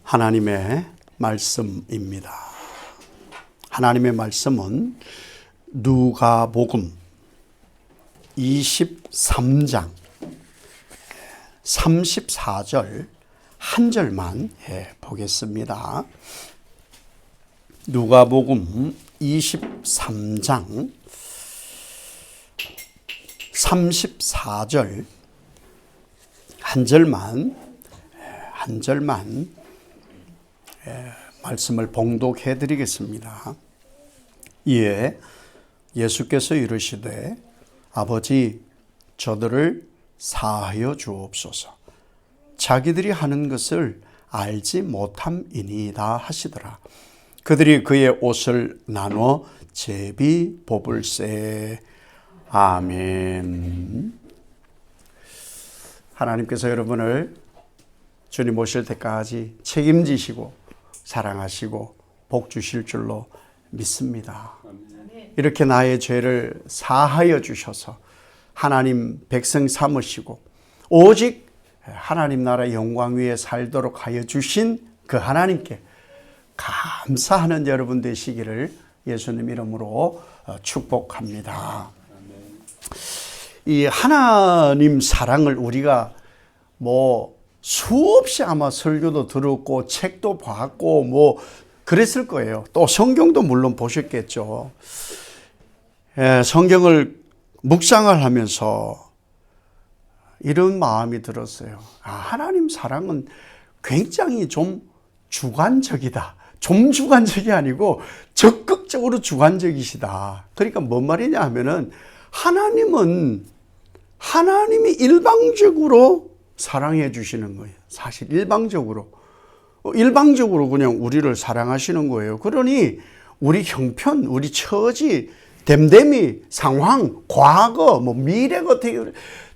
하나님의 말씀입니다. 하나님의 말씀은 누가복음 23장 34절 한 절만 보겠습니다. 누가복음 23장 34절 한 절만 말씀을 봉독해 드리겠습니다. 이에 예수께서 이르시되 아버지 저들을 사하여 주옵소서. 자기들이 하는 것을 알지 못함이니이다 하시더라. 그들이 그의 옷을 나눠 제비 뽑을세. 아멘. 하나님께서 여러분을 주님 오실 때까지 책임지시고 사랑하시고 복 주실 줄로 믿습니다. 이렇게 나의 죄를 사하여 주셔서 하나님 백성 삼으시고 오직 하나님 나라 영광 위에 살도록 하여 주신 그 하나님께 감사하는 여러분 되시기를 예수님 이름으로 축복합니다. 이 하나님 사랑을 우리가 수없이 아마 설교도 들었고 책도 봤고 그랬을 거예요. 또 성경도 물론 보셨겠죠. 성경을 묵상을 하면서 이런 마음이 들었어요. 하나님 사랑은 굉장히 좀 주관적이다. 좀 주관적이 아니고 적극적으로 주관적이시다. 그러니까 뭔 말이냐 하면은 하나님이 일방적으로 사랑해 주시는 거예요. 사실 일방적으로 그냥 우리를 사랑하시는 거예요. 그러니 우리 형편, 우리 처지, 됨됨이, 상황, 과거, 미래가 어떻게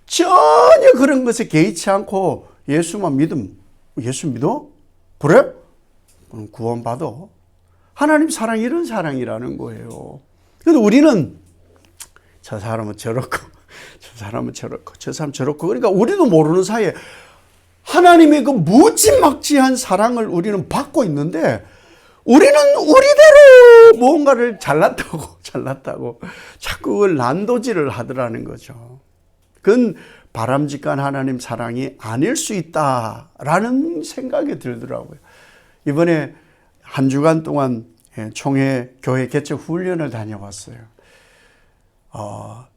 전혀 그런 것에 개의치 않고 예수만 믿음. 예수 믿어? 그래? 그럼 구원받아. 하나님 사랑이 이런 사랑이라는 거예요. 그런데 우리는 저 사람은 저렇고 저 사람은 저렇고 저 사람 저렇고 그러니까 우리도 모르는 사이에 하나님의 그 무지막지한 사랑을 우리는 받고 있는데 우리는 우리대로 무언가를 잘났다고 자꾸 그걸 난도질을 하더라는 거죠. 그건 바람직한 하나님 사랑이 아닐 수 있다라는 생각이 들더라고요. 이번에 한 주간 동안 총회 교회 개척 훈련을 다녀왔어요.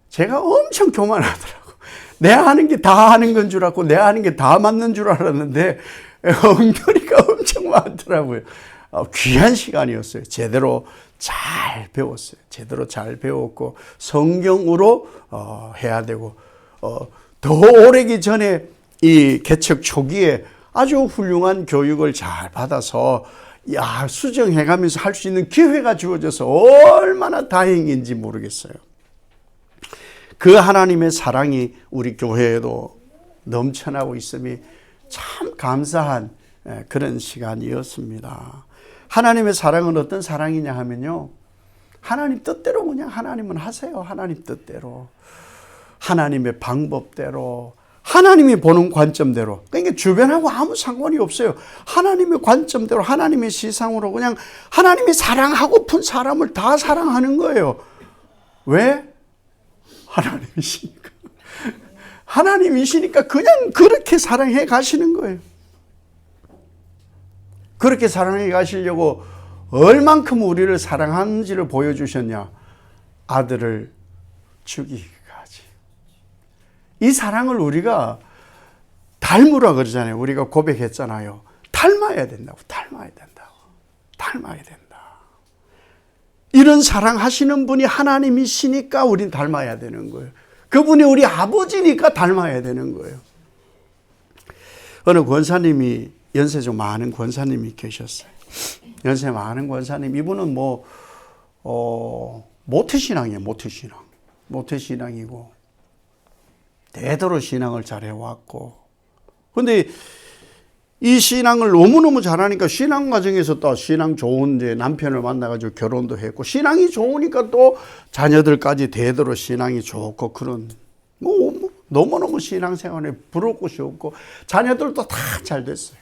제가 엄청 교만하더라고. 내가 하는 게 다 하는 건 줄 알고 내가 하는 게 다 맞는 줄 알았는데 엉터리가 엄청 많더라고요. 귀한 시간이었어요. 제대로 잘 배웠어요. 제대로 잘 배웠고 성경으로 해야 되고 더 오래기 전에 이 개척 초기에 아주 훌륭한 교육을 잘 받아서 수정해가면서 할 수 있는 기회가 주어져서 얼마나 다행인지 모르겠어요. 그 하나님의 사랑이 우리 교회에도 넘쳐나고 있음이 참 감사한 그런 시간이었습니다. 하나님의 사랑은 어떤 사랑이냐 하면요. 하나님 뜻대로 그냥 하나님은 하세요. 하나님 뜻대로. 하나님의 방법대로. 하나님이 보는 관점대로. 그러니까 주변하고 아무 상관이 없어요. 하나님의 관점대로 하나님의 시상으로 그냥 하나님이 사랑하고픈 사람을 다 사랑하는 거예요. 왜? 하나님이시니까 그냥 그렇게 사랑해 가시는 거예요. 그렇게 사랑해 가시려고 얼만큼 우리를 사랑하는지를 보여주셨냐. 아들을 죽이기까지. 이 사랑을 우리가 닮으라 그러잖아요. 우리가 고백했잖아요. 닮아야 된다. 이런 사랑하시는 분이 하나님이시니까 우린 닮아야 되는 거예요. 그분이 우리 아버지니까 닮아야 되는 거예요. 어느 권사님이 연세 좀 많은 권사님이 계셨어요. 연세 많은 권사님. 이분은 모태신앙이에요. 모태신앙이고 대대로 신앙을 잘 해왔고. 근데 이 신앙을 너무너무 잘하니까 신앙 과정에서 또 신앙 좋은 이제 남편을 만나가지고 결혼도 했고 신앙이 좋으니까 또 자녀들까지 대대로 신앙이 좋고 그런 너무너무 신앙생활에 부러울 곳이 없고 자녀들도 다 잘 됐어요.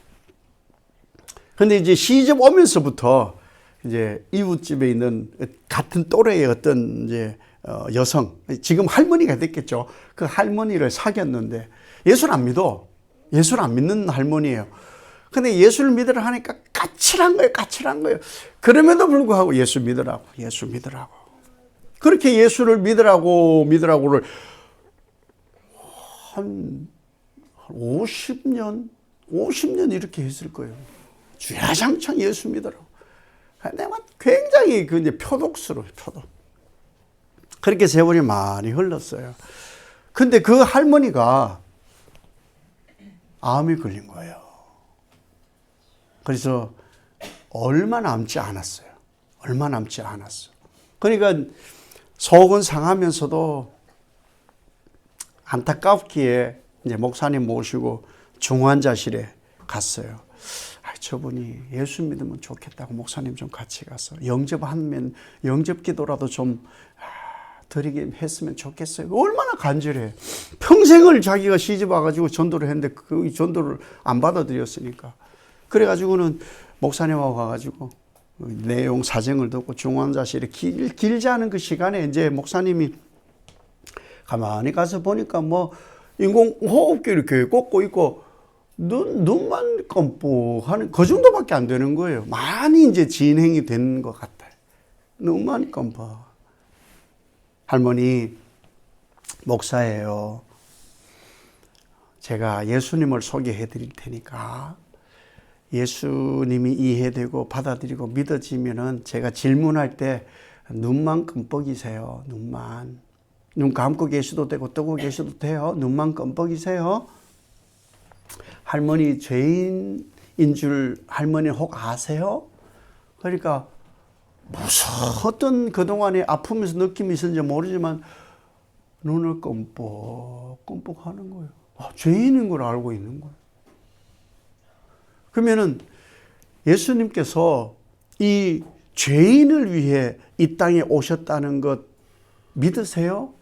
근데 이제 시집 오면서부터 이제 이웃집에 있는 같은 또래의 어떤 이제 여성, 지금 할머니가 됐겠죠. 그 할머니를 사귀었는데 예수를 안 믿어. 예수를 안 믿는 할머니예요. 근데 예수를 믿으라 하니까 까칠한 거예요. 까칠한 거예요. 그럼에도 불구하고 예수 믿으라고. 예수 믿으라고. 그렇게 예수를 믿으라고를 한 50년 이렇게 했을 거예요. 주야장창 예수 믿으라고. 내가 굉장히 그 이제 표독스러워요. 표독. 그렇게 세월이 많이 흘렀어요. 근데 그 할머니가 암이 걸린 거예요. 그래서 얼마 남지 않았어요. 얼마 남지 않았어. 그러니까 속은 상하면서도 안타깝기에 이제 목사님 모시고 중환자실에 갔어요. 저분이 예수 믿으면 좋겠다고 목사님 좀 같이 가서 영접하면 영접 기도라도 좀 드리게 했으면 좋겠어요. 얼마나 간절해. 평생을 자기가 시집 와가지고 전도를 했는데 그 전도를 안 받아들였으니까. 그래가지고는 목사님하고 가가지고 내용 사정을 듣고 중환자실에 길지 않은 그 시간에 이제 목사님이 가만히 가서 보니까 뭐 인공호흡기 이렇게 꽂고 있고 눈만 껌뻑하는 그 정도밖에 안 되는 거예요. 많이 이제 진행이 된 것 같아요. 눈만 껌뻑. 할머니 목사예요. 제가 예수님을 소개해 드릴 테니까 예수님이 이해되고 받아들이고 믿어지면은 제가 질문할 때 눈만 껌뻑이세요. 눈만. 눈 감고 계셔도 되고 뜨고 계셔도 돼요. 눈만 껌뻑이세요. 할머니 죄인인 줄 할머니 혹 아세요? 그러니까 무슨 어떤 그동안에 아프면서 느낌이 있었는지 모르지만 눈을 껌뻑 하는 거예요. 죄인인 걸 알고 있는 거예요. 그러면은 예수님께서 이 죄인을 위해 이 땅에 오셨다는 것 믿으세요?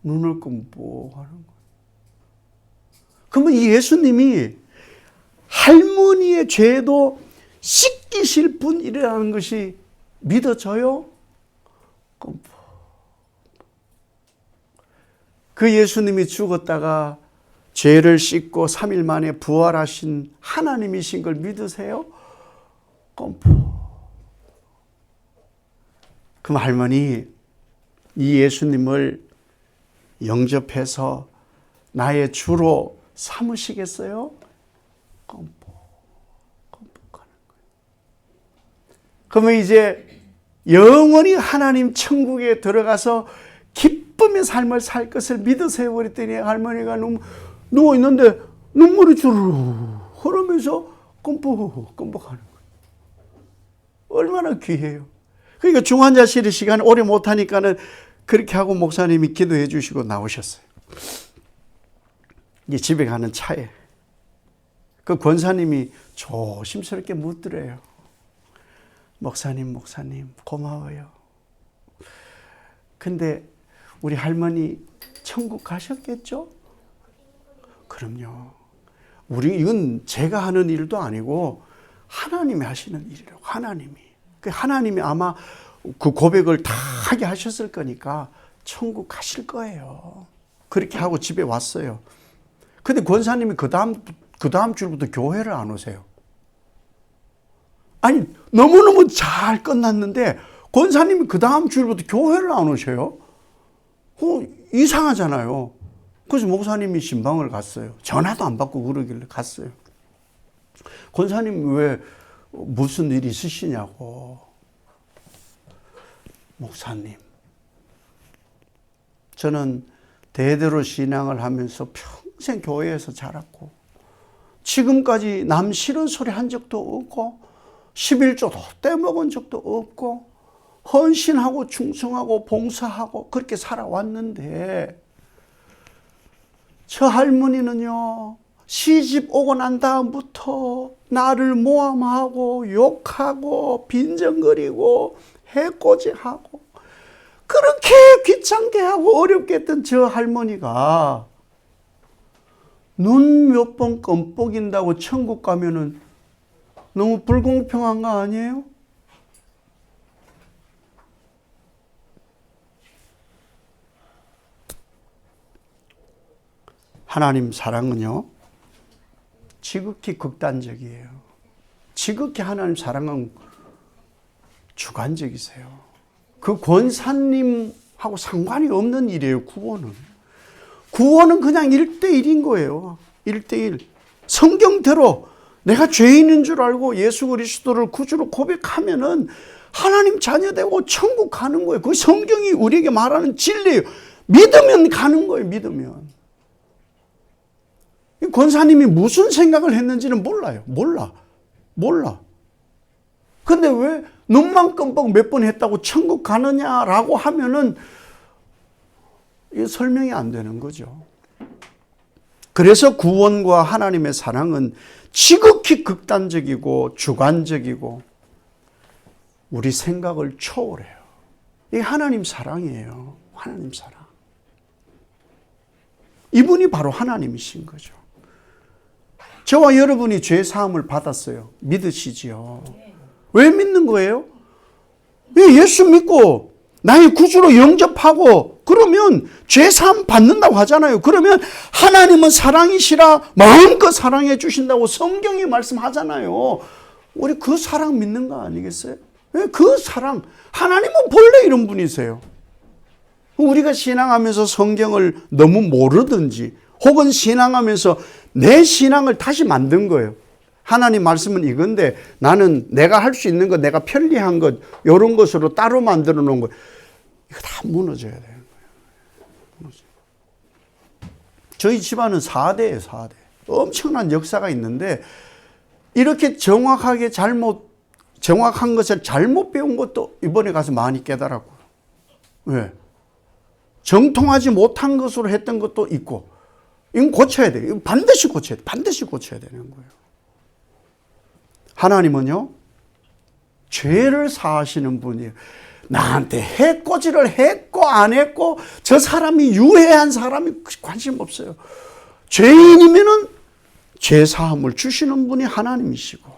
눈을 껌뻑 하는 거예요. 그러면 이 예수님이 할머니의 죄도 씻기실 분이라는 것이 믿어져요? 그 예수님이 죽었다가 죄를 씻고 3일 만에 부활하신 하나님이신 걸 믿으세요? 그럼 할머니 이 예수님을 영접해서 나의 주로 삼으시겠어요? 껌뻑하는 거예요. 그러면 이제 영원히 하나님 천국에 들어가서 기쁨의 삶을 살 것을 믿으세요. 그랬더니 할머니가 누워있는데 눈물이 주르르 흐르면서 껌뻑하는 거예요. 얼마나 귀해요. 그러니까 중환자실의 시간 오래 못하니까는 그렇게 하고 목사님이 기도해 주시고 나오셨어요. 이제 집에 가는 차에 그 권사님이 조심스럽게 묻더래요. 목사님 고마워요. 근데 우리 할머니 천국 가셨겠죠? 그럼요. 이건 제가 하는 일도 아니고 하나님이 하시는 일이라고. 하나님이 아마 그 고백을 다 하게 하셨을 거니까 천국 가실 거예요. 그렇게 하고 집에 왔어요. 근데 권사님이 그 다음 주부터 교회를 안 오세요. 아니, 너무너무 잘 끝났는데 권사님이 그 다음 주부터 교회를 안 오셔요? 이상하잖아요. 그래서 목사님이 신방을 갔어요. 전화도 안 받고 그러길래 갔어요. 권사님 왜 무슨 일이 있으시냐고. 목사님, 저는 대대로 신앙을 하면서 평생 교회에서 자랐고 지금까지 남 싫은 소리 한 적도 없고 11조도 떼먹은 적도 없고 헌신하고 충성하고 봉사하고 그렇게 살아왔는데 저 할머니는요, 시집 오고 난 다음부터 나를 모함하고 욕하고 빈정거리고 해코지하고 그렇게 귀찮게 하고 어렵게 했던 저 할머니가 눈 몇 번 껌뻑인다고 천국 가면은 너무 불공평한 거 아니에요? 하나님 사랑은요, 지극히 극단적이에요. 지극히 하나님 사랑은 주관적이세요. 그 권사님하고 상관이 없는 일이에요, 구원은. 구원은 그냥 1대1인 거예요. 1대1. 성경대로 내가 죄인인 줄 알고 예수 그리스도를 구주로 고백하면은 하나님 자녀되고 천국 가는 거예요. 그 성경이 우리에게 말하는 진리예요. 믿으면 가는 거예요, 믿으면. 권사님이 무슨 생각을 했는지는 몰라요. 몰라. 근데 왜 눈만 끔뻑 몇 번 했다고 천국 가느냐라고 하면은 이게 설명이 안 되는 거죠. 그래서 구원과 하나님의 사랑은 지극히 극단적이고 주관적이고 우리 생각을 초월해요. 이게 하나님 사랑이에요. 하나님 사랑. 이분이 바로 하나님이신 거죠. 저와 여러분이 죄 사함을 받았어요. 믿으시지요? 왜 믿는 거예요? 예수 믿고 나의 구주로 영접하고 그러면 죄 사함 받는다고 하잖아요. 그러면 하나님은 사랑이시라 마음껏 사랑해 주신다고 성경이 말씀하잖아요. 우리 그 사랑 믿는 거 아니겠어요? 그 사랑, 하나님은 본래 이런 분이세요. 우리가 신앙하면서 성경을 너무 모르든지 혹은 신앙하면서 내 신앙을 다시 만든 거예요. 하나님 말씀은 이건데 나는 내가 할 수 있는 것, 내가 편리한 것, 이런 것으로 따로 만들어 놓은 거, 이거 다 무너져야 되는 거예요. 저희 집안은 4대예요, 4대. 엄청난 역사가 있는데 이렇게 정확한 것을 잘못 배운 것도 이번에 가서 많이 깨달았고요. 왜? 정통하지 못한 것으로 했던 것도 있고, 이건 고쳐야 돼요. 이건 반드시 고쳐야 돼. 반드시 고쳐야 되는 거예요. 하나님은요, 죄를 사하시는 분이에요. 나한테 해코지를 했고 안 했고 저 사람이 유해한 사람이 관심 없어요. 죄인이면은 죄 사함을 주시는 분이 하나님이시고,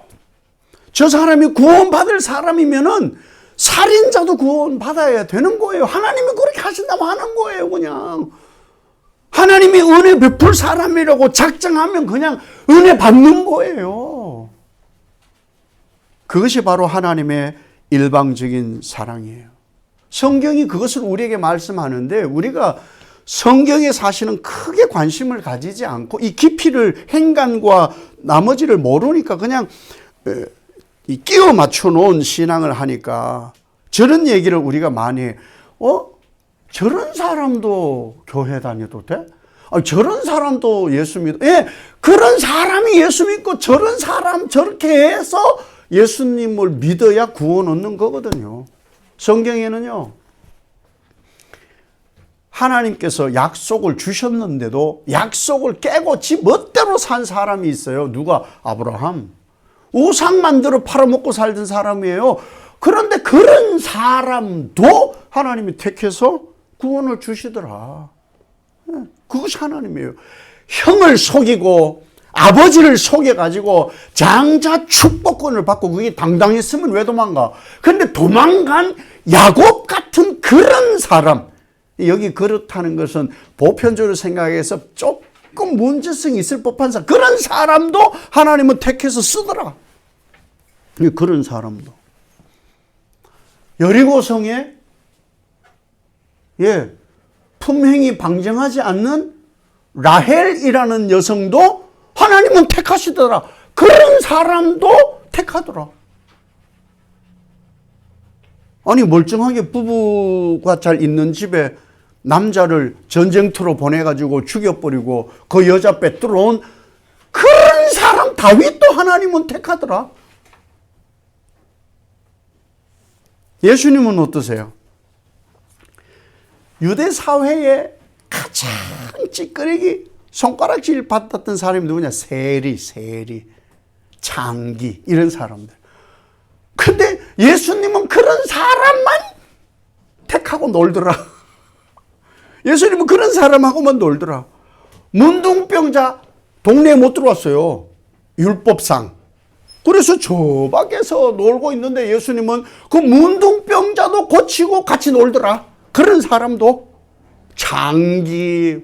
저 사람이 구원받을 사람이면은 살인자도 구원받아야 되는 거예요. 하나님이 그렇게 하신다고 하는 거예요, 그냥. 하나님이 은혜 베풀 사람이라고 작정하면 그냥 은혜 받는 거예요. 그것이 바로 하나님의 일방적인 사랑이에요. 성경이 그것을 우리에게 말씀하는데 우리가 성경의 사실은 크게 관심을 가지지 않고 이 깊이를, 행간과 나머지를 모르니까 그냥 끼워 맞춰 놓은 신앙을 하니까 저런 얘기를 우리가 많이 해요. 저런 사람도 교회 다녀도 돼? 저런 사람도 예수 믿어? 예, 그런 사람이 예수 믿고 저런 사람 저렇게 해서 예수님을 믿어야 구원 얻는 거거든요. 성경에는요, 하나님께서 약속을 주셨는데도 약속을 깨고 지 멋대로 산 사람이 있어요. 누가? 아브라함. 우상 만들어 팔아먹고 살던 사람이에요. 그런데 그런 사람도 하나님이 택해서 구원을 주시더라. 그것이 하나님이에요. 형을 속이고 아버지를 속여가지고 장자 축복권을 받고 그게 당당했으면 왜 도망가? 그런데 도망간 야곱 같은 그런 사람, 여기 그렇다는 것은 보편적으로 생각해서 조금 문제성이 있을 법한 사람, 그런 사람도 하나님은 택해서 쓰더라. 그런 사람도. 여리고성에 품행이 방정하지 않는 라헬이라는 여성도 하나님은 택하시더라. 그런 사람도 택하더라. 아니, 멀쩡하게 부부가 잘 있는 집에 남자를 전쟁터로 보내가지고 죽여버리고 그 여자 빼들어온 그런 사람 다윗도 하나님은 택하더라. 예수님은 어떠세요? 유대 사회에 가장 찌끄레기 손가락질 받았던 사람이 누구냐? 세리, 장기, 이런 사람들. 근데 예수님은 그런 사람만 택하고 놀더라. 예수님은 그런 사람하고만 놀더라. 문둥병자 동네에 못 들어왔어요. 율법상. 그래서 저 밖에서 놀고 있는데 예수님은 그 문둥병자도 고치고 같이 놀더라. 그런 사람도 장기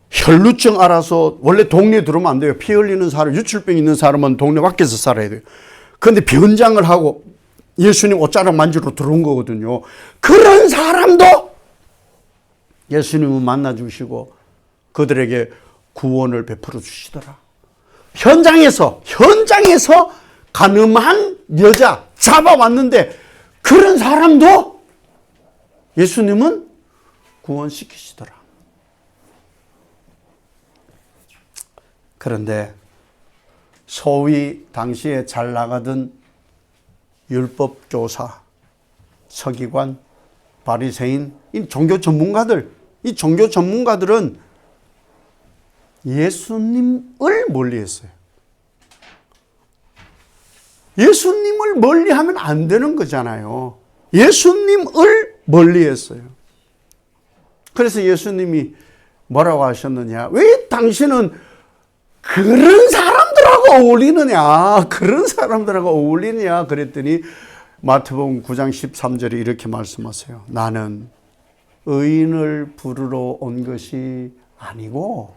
혈루증 알아서 원래 동네에 들어오면 안 돼요. 피 흘리는 사람, 유출병 있는 사람은 동네 밖에서 살아야 돼요. 그런데 변장을 하고 예수님 옷자락 만지러 들어온 거거든요. 그런 사람도 예수님은 만나주시고 그들에게 구원을 베풀어 주시더라. 현장에서 가늠한 여자 잡아왔는데 그런 사람도 예수님은 구원시키시더라. 그런데 소위 당시에 잘 나가던 율법교사, 서기관, 바리새인, 이 종교 전문가들은 예수님을 멀리했어요. 예수님을 멀리하면 안 되는 거잖아요. 예수님을 멀리했어요. 그래서 예수님이 뭐라고 하셨느냐? 왜 당신은 그런 사람들하고 어울리느냐? 그랬더니 마태복음 9장 13절에 이렇게 말씀하세요. 나는 의인을 부르러 온 것이 아니고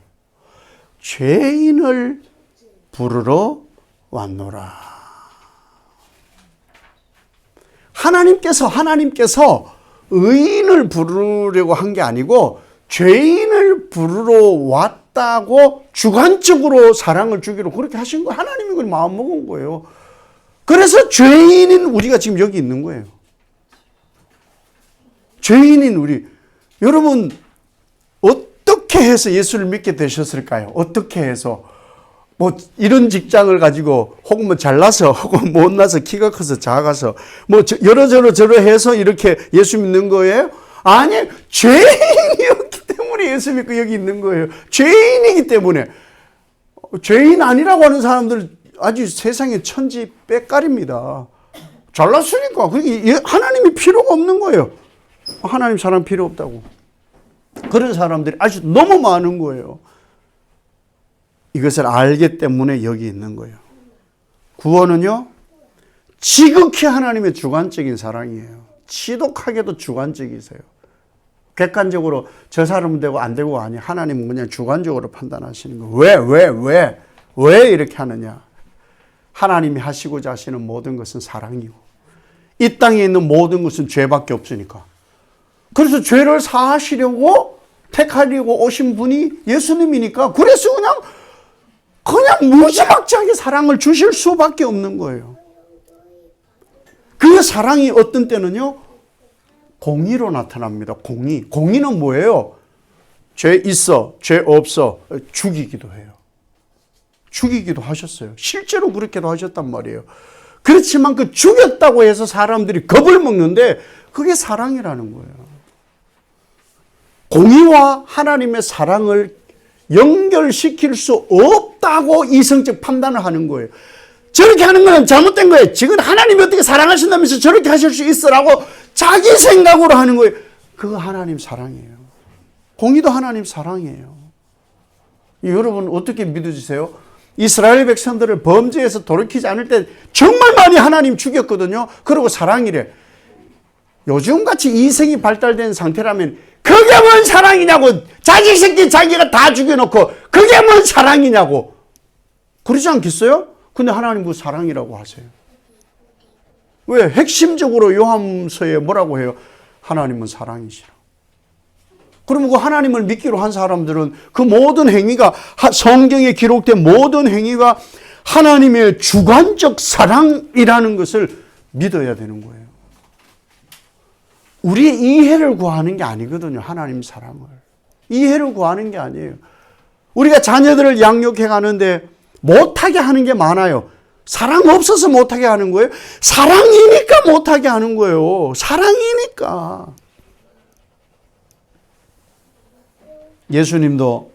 죄인을 부르러 왔노라. 하나님께서 의인을 부르려고 한 게 아니고 죄인을 부르러 왔다고 주관적으로 사랑을 주기로 그렇게 하신 거예요. 하나님이 그걸 마음먹은 거예요. 그래서 죄인인 우리가 지금 여기 있는 거예요. 죄인인 우리. 여러분 어떻게 해서 예수를 믿게 되셨을까요? 어떻게 해서 이런 직장을 가지고 혹은 잘나서 혹은 못나서 키가 커서 작아서 저러 해서 이렇게 예수 믿는 거예요? 아니, 죄인이었기 때문에 예수 믿고 여기 있는 거예요. 죄인이기 때문에. 죄인 아니라고 하는 사람들 아주 세상에 천지 빽깔입니다. 잘났으니까. 하나님이 필요가 없는 거예요. 하나님 사람 필요 없다고. 그런 사람들이 아주 너무 많은 거예요. 이것을 알기 때문에 여기 있는 거예요. 구원은요, 지극히 하나님의 주관적인 사랑이에요. 지독하게도 주관적이세요. 객관적으로 저 사람은 되고 안 되고 아니, 하나님은 그냥 주관적으로 판단하시는 거예요. 왜 이렇게 하느냐? 하나님이 하시고자 하시는 모든 것은 사랑이고 이 땅에 있는 모든 것은 죄밖에 없으니까. 그래서 죄를 사하시려고 택하려고 오신 분이 예수님이니까 그래서 그냥 무지막지하게 사랑을 주실 수밖에 없는 거예요. 그 사랑이 어떤 때는요, 공의로 나타납니다. 공의는 뭐예요? 죄 있어, 죄 없어, 죽이기도 해요. 죽이기도 하셨어요. 실제로 그렇게도 하셨단 말이에요. 그렇지만 그 죽였다고 해서 사람들이 겁을 먹는데 그게 사랑이라는 거예요. 공의와 하나님의 사랑을 연결시킬 수 없다고 이성적 판단을 하는 거예요. 저렇게 하는 건 잘못된 거예요. 지금 하나님이 어떻게 사랑하신다면서 저렇게 하실 수 있어라고 자기 생각으로 하는 거예요. 그거 하나님 사랑이에요. 공의도 하나님 사랑이에요. 여러분 어떻게 믿어지세요? 이스라엘 백성들을 범죄에서 돌이키지 않을 때 정말 많이 하나님 죽였거든요. 그리고 사랑이래. 요즘같이 이성이 발달된 상태라면 그게 뭔 사랑이냐고. 자기 새끼 자기가 다 죽여놓고 그게 뭔 사랑이냐고. 그러지 않겠어요? 근데 하나님 그 사랑이라고 하세요. 왜? 핵심적으로 요한서에 뭐라고 해요? 하나님은 사랑이시라. 그러면 그 하나님을 믿기로 한 사람들은 그 모든 행위가, 성경에 기록된 모든 행위가 하나님의 주관적 사랑이라는 것을 믿어야 되는 거예요. 우리의 이해를 구하는 게 아니거든요. 하나님 사랑을. 이해를 구하는 게 아니에요. 우리가 자녀들을 양육해 가는데 못하게 하는 게 많아요. 사랑 없어서 못하게 하는 거예요. 사랑이니까 못하게 하는 거예요. 사랑이니까. 예수님도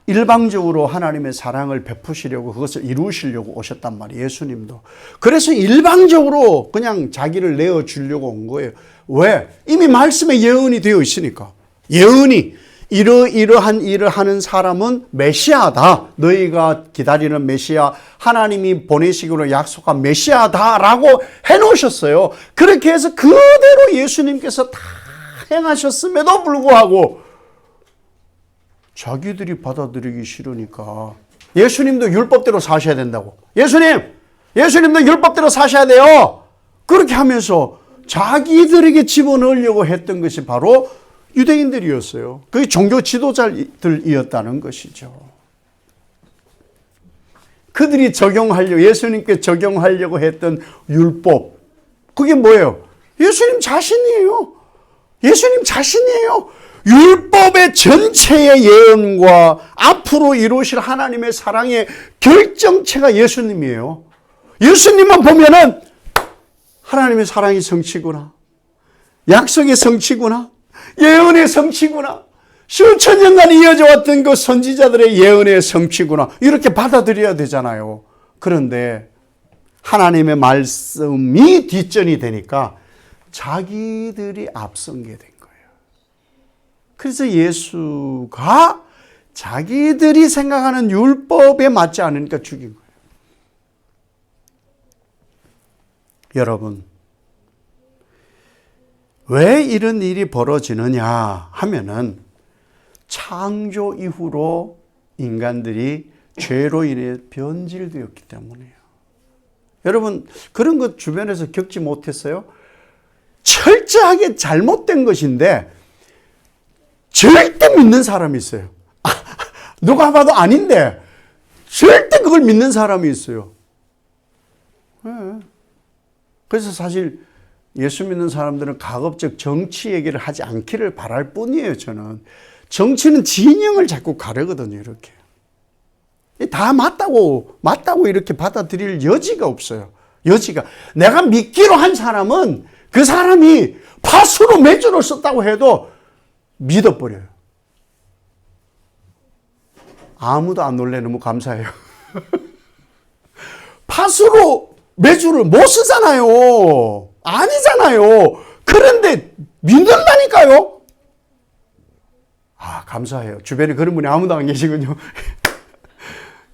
일방적으로 하나님의 사랑을 베푸시려고 그것을 이루시려고 오셨단 말이에요. 예수님도. 그래서 일방적으로 그냥 자기를 내어주려고 온 거예요. 왜? 이미 말씀에 예언이 되어 있으니까. 예언이 이러이러한 일을 하는 사람은 메시아다. 너희가 기다리는 메시아, 하나님이 보내시기로 약속한 메시아다라고 해놓으셨어요. 그렇게 해서 그대로 예수님께서 다 행하셨음에도 불구하고 자기들이 받아들이기 싫으니까 예수님도 율법대로 사셔야 된다고. 예수님도 율법대로 사셔야 돼요. 그렇게 하면서 자기들에게 집어넣으려고 했던 것이 바로 유대인들이었어요. 그게 종교 지도자들이었다는 것이죠. 그들이 예수님께 적용하려고 했던 율법, 그게 뭐예요? 예수님 자신이에요. 율법의 전체의 예언과 앞으로 이루실 하나님의 사랑의 결정체가 예수님이에요. 예수님만 보면은 하나님의 사랑이 성취구나, 약속의 성취구나, 예언의 성취구나, 수천 년간 이어져 왔던 그 선지자들의 예언의 성취구나, 이렇게 받아들여야 되잖아요. 그런데 하나님의 말씀이 뒷전이 되니까 자기들이 앞선 게 된 거예요. 그래서 예수가 자기들이 생각하는 율법에 맞지 않으니까 죽인 거예요. 여러분, 왜 이런 일이 벌어지느냐 하면은 창조 이후로 인간들이 죄로 인해 변질되었기 때문이에요. 여러분, 그런 것 주변에서 겪지 못했어요? 철저하게 잘못된 것인데 절대 믿는 사람이 있어요. 누가 봐도 아닌데 절대 그걸 믿는 사람이 있어요. 그래서 사실 예수 믿는 사람들은 가급적 정치 얘기를 하지 않기를 바랄 뿐이에요. 저는 정치는 진영을 자꾸 가르거든요. 이렇게 다 맞다고 이렇게 받아들일 여지가 없어요. 내가 믿기로 한 사람은 그 사람이 파수로 매주를 썼다고 해도 믿어버려요. 아무도 안 놀래. 너무 감사해요. 파수로 매주를 못 쓰잖아요. 아니잖아요. 그런데 믿는다니까요. 감사해요. 주변에 그런 분이 아무도 안 계시군요.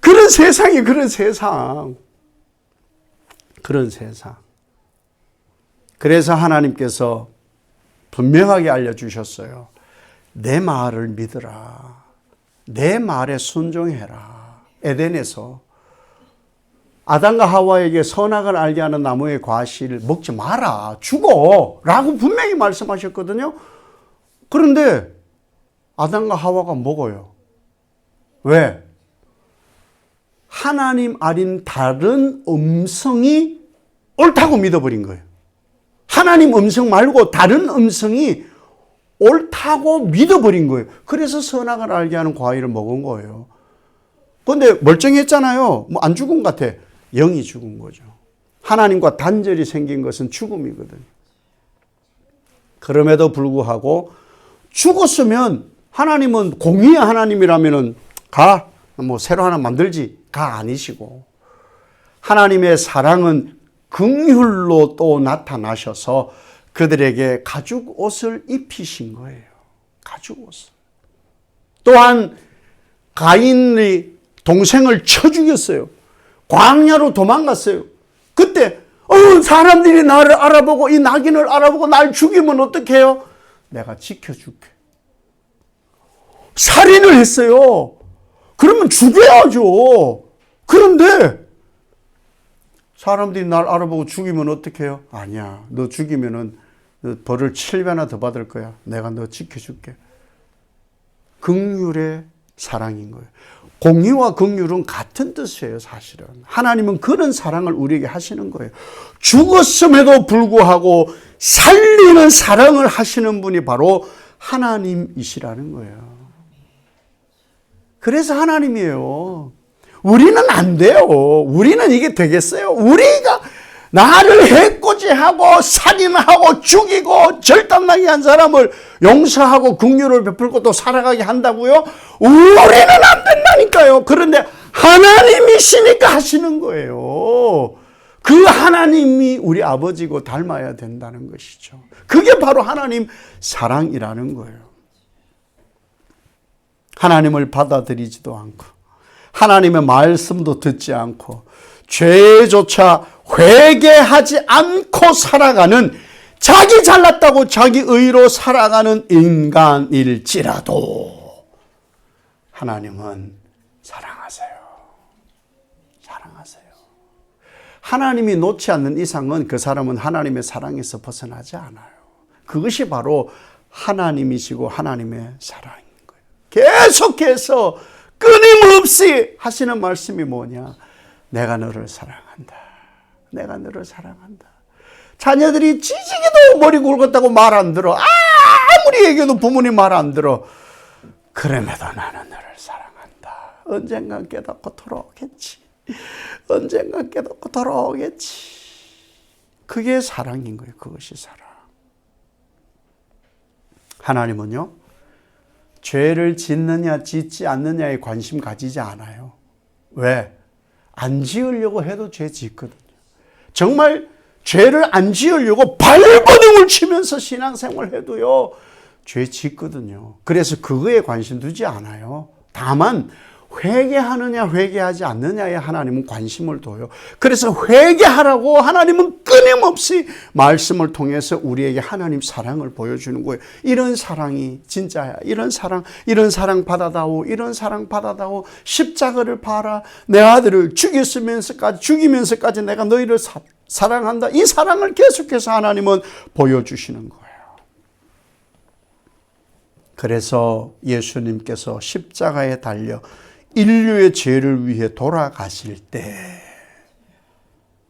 그런 세상. 그래서 하나님께서 분명하게 알려주셨어요. 내 말을 믿으라. 내 말에 순종해라. 에덴에서 아담과 하와에게 선악을 알게 하는 나무의 과실을 먹지 마라. 죽어. 라고 분명히 말씀하셨거든요. 그런데 아담과 하와가 먹어요. 왜? 하나님 아닌 다른 음성이 옳다고 믿어버린 거예요. 하나님 음성 말고 다른 음성이 옳다고 믿어버린 거예요. 그래서 선악을 알게 하는 과일을 먹은 거예요. 그런데 멀쩡했잖아요. 안 죽은 것 같아. 영이 죽은 거죠. 하나님과 단절이 생긴 것은 죽음이거든요. 그럼에도 불구하고 죽었으면 하나님은 공의의 하나님이라면은 새로 하나 만들지. 아니시고 하나님의 사랑은 긍휼로 또 나타나셔서 그들에게 가죽 옷을 입히신 거예요. 가죽 옷을. 또한 가인의 동생을 쳐 죽였어요. 광야로 도망갔어요. 그때 사람들이 나를 알아보고 이 낙인을 알아보고 날 죽이면 어떡해요? 내가 지켜줄게. 살인을 했어요. 그러면 죽여야죠. 그런데 사람들이 날 알아보고 죽이면 어떡해요? 아니야. 너 죽이면은 벌을 7배나 더 받을 거야. 내가 너 지켜줄게. 긍휼의 사랑인 거예요. 공의와 긍휼은 같은 뜻이에요, 사실은. 하나님은 그런 사랑을 우리에게 하시는 거예요. 죽었음에도 불구하고 살리는 사랑을 하시는 분이 바로 하나님이시라는 거예요. 그래서 하나님이에요. 우리는 안 돼요. 우리는 이게 되겠어요? 우리가 나를 해코지하고 살인하고 죽이고 절단나게 한 사람을 용서하고 긍휼을 베풀고 또 살아가게 한다고요? 우리는 안 된다니까요. 그런데 하나님이시니까 하시는 거예요. 그 하나님이 우리 아버지고 닮아야 된다는 것이죠. 그게 바로 하나님 사랑이라는 거예요. 하나님을 받아들이지도 않고 하나님의 말씀도 듣지 않고 죄조차 회개하지 않고 살아가는, 자기 잘났다고 자기 의로 살아가는 인간일지라도 하나님은 사랑하세요. 사랑하세요. 하나님이 놓지 않는 이상은 그 사람은 하나님의 사랑에서 벗어나지 않아요. 그것이 바로 하나님이시고 하나님의 사랑인 거예요. 계속해서 끊임없이 하시는 말씀이 뭐냐? 내가 너를 사랑한다. 내가 너를 사랑한다. 자녀들이 찌지기도 머리 굵었다고 말 안 들어. 아무리 얘기해도 부모님 말 안 들어. 그럼에도 나는 너를 사랑한다. 언젠간 깨닫고 돌아오겠지. 언젠간 깨닫고 돌아오겠지. 그게 사랑인 거예요. 그것이 사랑. 하나님은요, 죄를 짓느냐 짓지 않느냐에 관심 가지지 않아요. 왜? 안 지으려고 해도 죄 짓거든요. 정말 죄를 안 지으려고 발버둥을 치면서 신앙생활 해도요, 죄 짓거든요. 그래서 그거에 관심 두지 않아요. 다만 회개하느냐 회개하지 않느냐에 하나님은 관심을 둬요. 그래서 회개하라고 하나님은 끊임없이 말씀을 통해서 우리에게 하나님 사랑을 보여주는 거예요. 이런 사랑이 진짜야. 이런 사랑 받아다오. 이런 사랑 받아다오. 십자가를 봐라. 내 아들을 죽이면서까지 내가 너희를 사랑한다. 이 사랑을 계속해서 하나님은 보여주시는 거예요. 그래서 예수님께서 십자가에 달려 인류의 죄를 위해 돌아가실 때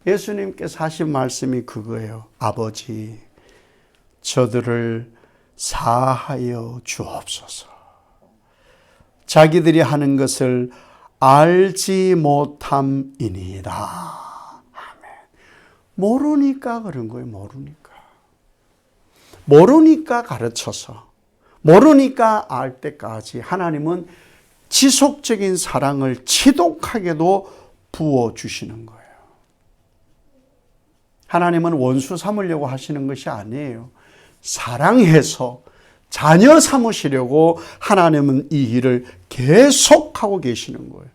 예수님께서 하신 말씀이 그거예요. 아버지, 저들을 사하여 주옵소서. 자기들이 하는 것을 알지 못함이니이다. 아멘. 모르니까 그런 거예요. 모르니까 가르쳐서, 모르니까 알 때까지 하나님은 지속적인 사랑을 지독하게도 부어주시는 거예요. 하나님은 원수 삼으려고 하시는 것이 아니에요. 사랑해서 자녀 삼으시려고 하나님은 이 일을 계속하고 계시는 거예요.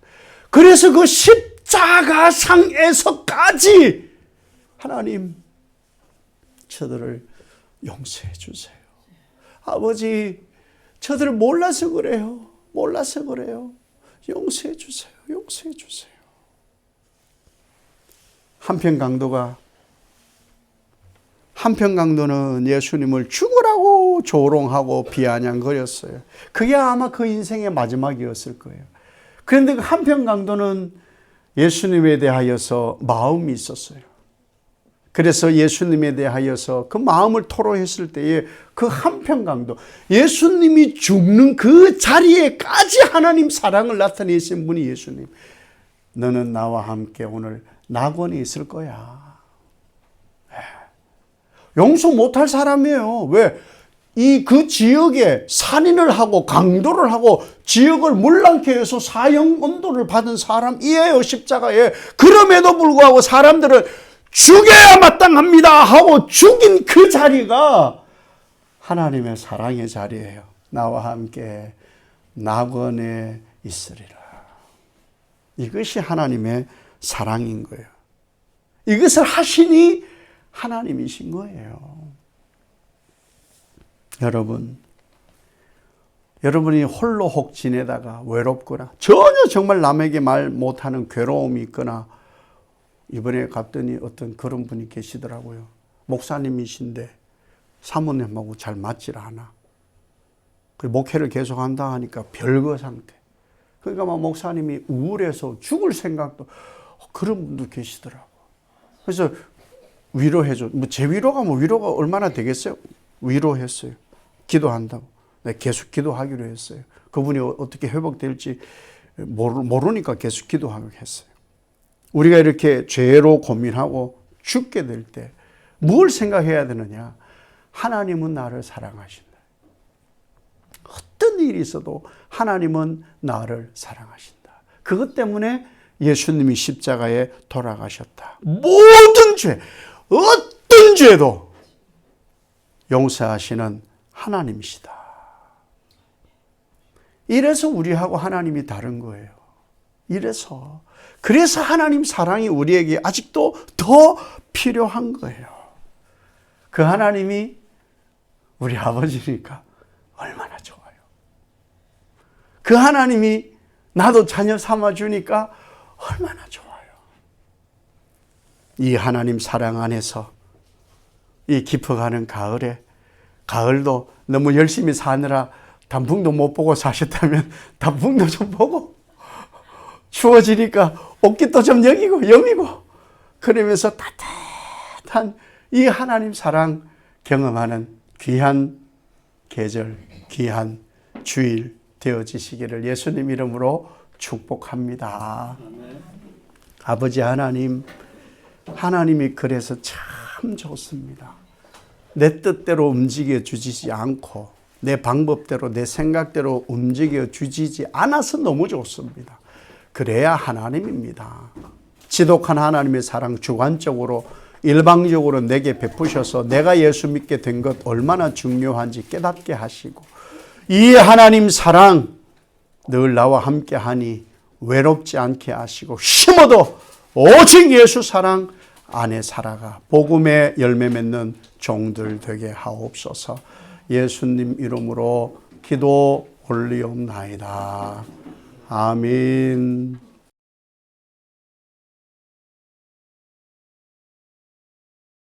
그래서 그 십자가상에서까지 하나님, 저들을 용서해 주세요. 아버지, 저들을 몰라서 그래요. 용서해 주세요. 한평강도는 예수님을 죽으라고 조롱하고 비아냥거렸어요. 그게 아마 그 인생의 마지막이었을 거예요. 그런데 그 한평강도는 예수님에 대하여서 마음이 있었어요. 그래서 예수님에 대하여서 그 마음을 토로했을 때에 그 한평강도, 예수님이 죽는 그 자리에까지 하나님 사랑을 나타내신 분이 예수님. 너는 나와 함께 오늘 낙원에 있을 거야. 용서 못할 사람이에요. 왜? 그 지역에 살인을 하고 강도를 하고 지역을 물랑케 해서 사형 언도를 받은 사람이에요, 십자가에. 그럼에도 불구하고 사람들을 죽여야 마땅합니다 하고 죽인 그 자리가 하나님의 사랑의 자리예요. 나와 함께 낙원에 있으리라. 이것이 하나님의 사랑인 거예요. 이것을 하시니 하나님이신 거예요. 여러분이 홀로 혹 지내다가 외롭거나 전혀 정말 남에게 말 못하는 괴로움이 있거나, 이번에 갔더니 어떤 그런 분이 계시더라고요. 목사님이신데 사모님하고 잘 맞질 않아. 목회를 계속한다 하니까 별거 상태. 그러니까 막 목사님이 우울해서 죽을 생각도, 그런 분도 계시더라고. 그래서 위로해줘. 제 위로가 위로가 얼마나 되겠어요? 위로했어요. 기도한다고. 네, 계속 기도하기로 했어요. 그분이 어떻게 회복될지 모르니까 계속 기도하기로 했어요. 우리가 이렇게 죄로 고민하고 죽게 될 때 뭘 생각해야 되느냐? 하나님은 나를 사랑하신다. 어떤 일이 있어도 하나님은 나를 사랑하신다. 그것 때문에 예수님이 십자가에 돌아가셨다. 모든 죄, 어떤 죄도 용서하시는 하나님이시다. 이래서 우리하고 하나님이 다른 거예요. 그래서 하나님 사랑이 우리에게 아직도 더 필요한 거예요. 그 하나님이 우리 아버지니까 얼마나 좋아요. 그 하나님이 나도 자녀 삼아주니까 얼마나 좋아요. 이 하나님 사랑 안에서 이 깊어가는 가을도 너무 열심히 사느라 단풍도 못 보고 사셨다면 단풍도 좀 보고, 추워지니까 옷깃도 좀 여미고 그러면서 따뜻한 이 하나님 사랑 경험하는 귀한 계절, 귀한 주일 되어지시기를 예수님 이름으로 축복합니다. 아버지 하나님이 그래서 참 좋습니다. 내 뜻대로 움직여 주시지 않고 내 방법대로 내 생각대로 움직여 주시지 않아서 너무 좋습니다. 그래야 하나님입니다. 지독한 하나님의 사랑 주관적으로 일방적으로 내게 베푸셔서 내가 예수 믿게 된 것 얼마나 중요한지 깨닫게 하시고, 이 하나님 사랑 늘 나와 함께 하니 외롭지 않게 하시고, 힘어도 오직 예수 사랑 안에 살아가 복음의 열매 맺는 종들 되게 하옵소서. 예수님 이름으로 기도 올리옵나이다. 아멘.